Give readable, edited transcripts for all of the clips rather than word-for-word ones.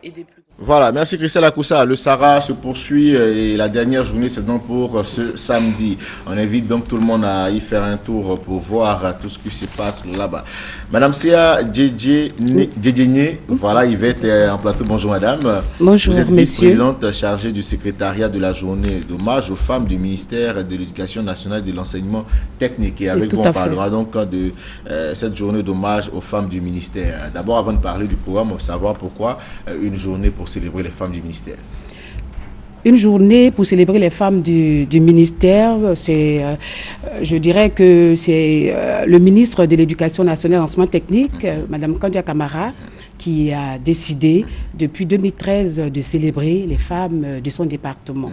et des plus grands. Voilà, merci Christelle Akoussa. Le Sahara se poursuit et la dernière journée, c'est donc pour ce samedi. On invite donc tout le monde à y faire un tour pour voir tout ce qui se passe là-bas. Madame Sia Djedjenye, voilà, Yvette est en plateau. Bonjour madame. Bonjour Vous êtes messieurs. vice-présidente chargée du secrétariat de la journée d'hommage aux femmes du ministère de l'Éducation nationale et de l'enseignement technique. Et avec vous, on parlera donc de cette journée d'hommage aux femmes du ministère. D'abord, avant de parler du programme, on va savoir pourquoi une journée pour célébrer les femmes du ministère. Une journée pour célébrer les femmes du ministère, je dirais que c'est le ministre de l'Éducation nationale et de l'enseignement technique, Madame Kandia Camara, qui a décidé depuis 2013 de célébrer les femmes de son département.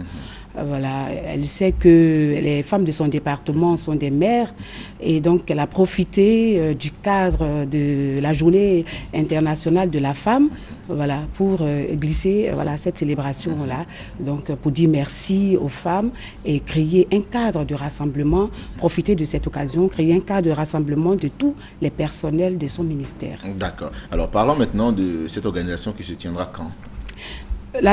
Voilà, elle sait que les femmes de son département sont des mères et donc elle a profité du cadre de la journée internationale de la femme, voilà, pour glisser cette célébration-là, donc pour dire merci aux femmes et créer un cadre de rassemblement, profiter de cette occasion, créer un cadre de rassemblement de tous les personnels de son ministère. D'accord. Alors parlons maintenant de cette organisation qui se tiendra quand ?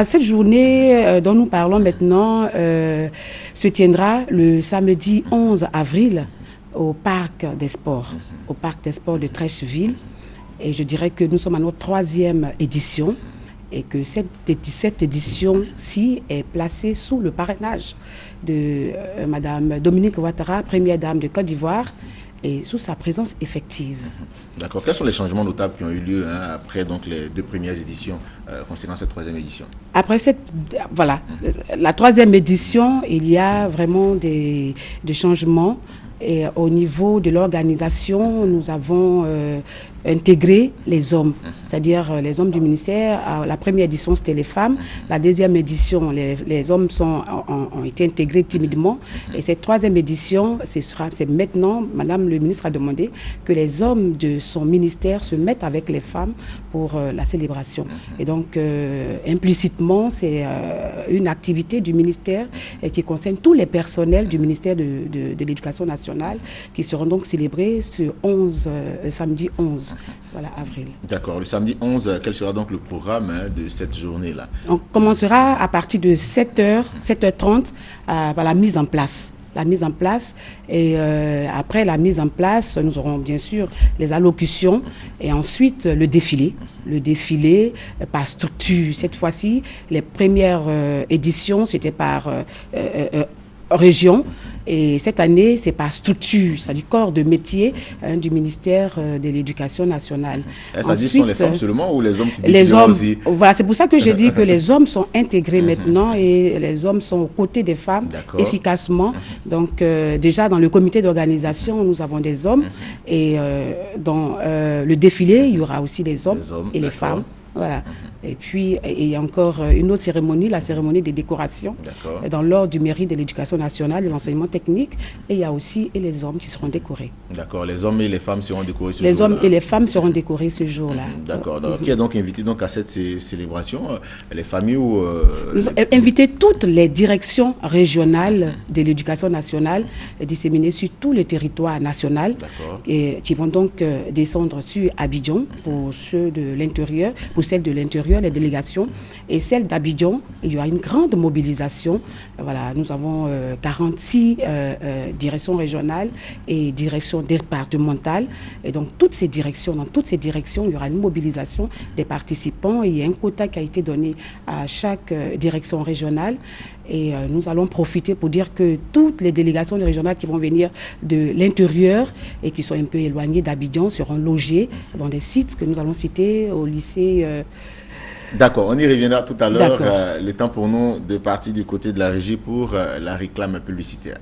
Cette journée dont nous parlons maintenant se tiendra le samedi 11 avril au Parc des Sports, au Parc des Sports de Trècheville. Et je dirais que nous sommes à notre 3e édition et que cette édition-ci est placée sous le parrainage de Madame Dominique Ouattara, première dame de Côte d'Ivoire, et sous sa présence effective. D'accord. Quels sont les changements notables qui ont eu lieu après donc, les 2 premières éditions concernant cette 3e édition? Après la 3e édition, il y a vraiment des changements. Et au niveau de l'organisation, nous avons intégré les hommes, c'est-à-dire les hommes du ministère. La première édition, c'était les femmes. La 2e édition, les hommes ont été intégrés timidement. Et cette 3e édition, c'est maintenant, Madame le ministre a demandé que les hommes de son ministère se mettent avec les femmes pour la célébration. Et donc, implicitement, c'est une activité du ministère qui concerne tous les personnels du ministère de l'Éducation nationale qui seront donc célébrés ce samedi 11 avril. D'accord. Le samedi 11, quel sera donc le programme de cette journée-là? On commencera à partir de 7h30 par la mise en place. Et après la mise en place, nous aurons bien sûr les allocutions et ensuite le défilé par structure. Cette fois-ci, les premières éditions, c'était par région. Et cette année, c'est par structure, c'est-à-dire corps de métier du ministère de l'Éducation nationale. Ça dit, ce sont les femmes seulement ou les hommes qui défilent aussi? Voilà, c'est pour ça que j'ai dit que les hommes sont intégrés maintenant et les hommes sont aux côtés des femmes efficacement. Donc déjà dans le comité d'organisation, nous avons des hommes et dans le défilé, il y aura aussi les hommes et les femmes. Voilà. Et puis, il y a encore une autre cérémonie, la cérémonie des décorations, dans l'ordre du mérite de l'Éducation nationale et de l'enseignement technique. Et il y a aussi les hommes qui seront décorés. D'accord. Les hommes et les femmes seront décorés ce jour-là. Les hommes et les femmes seront décorés ce jour-là. D'accord. Qui est donc invité donc à cette célébration? Les familles ou... Nous avons invité toutes les directions régionales de l'Éducation nationale disséminées sur tout le territoire national et qui vont donc descendre sur Abidjan pour ceux de l'intérieur, pour celles de l'intérieur, les délégations, et celles d'Abidjan, il y aura une grande mobilisation. Voilà, nous avons 46 directions régionales et directions départementales. Et donc, dans toutes ces directions, il y aura une mobilisation des participants. Il y a un quota qui a été donné à chaque direction régionale. Et nous allons profiter pour dire que toutes les délégations régionales qui vont venir de l'intérieur et qui sont un peu éloignées d'Abidjan seront logées dans des sites que nous allons citer au lycée. D'accord, on y reviendra tout à l'heure. Le temps pour nous de partir du côté de la régie pour la réclame publicitaire.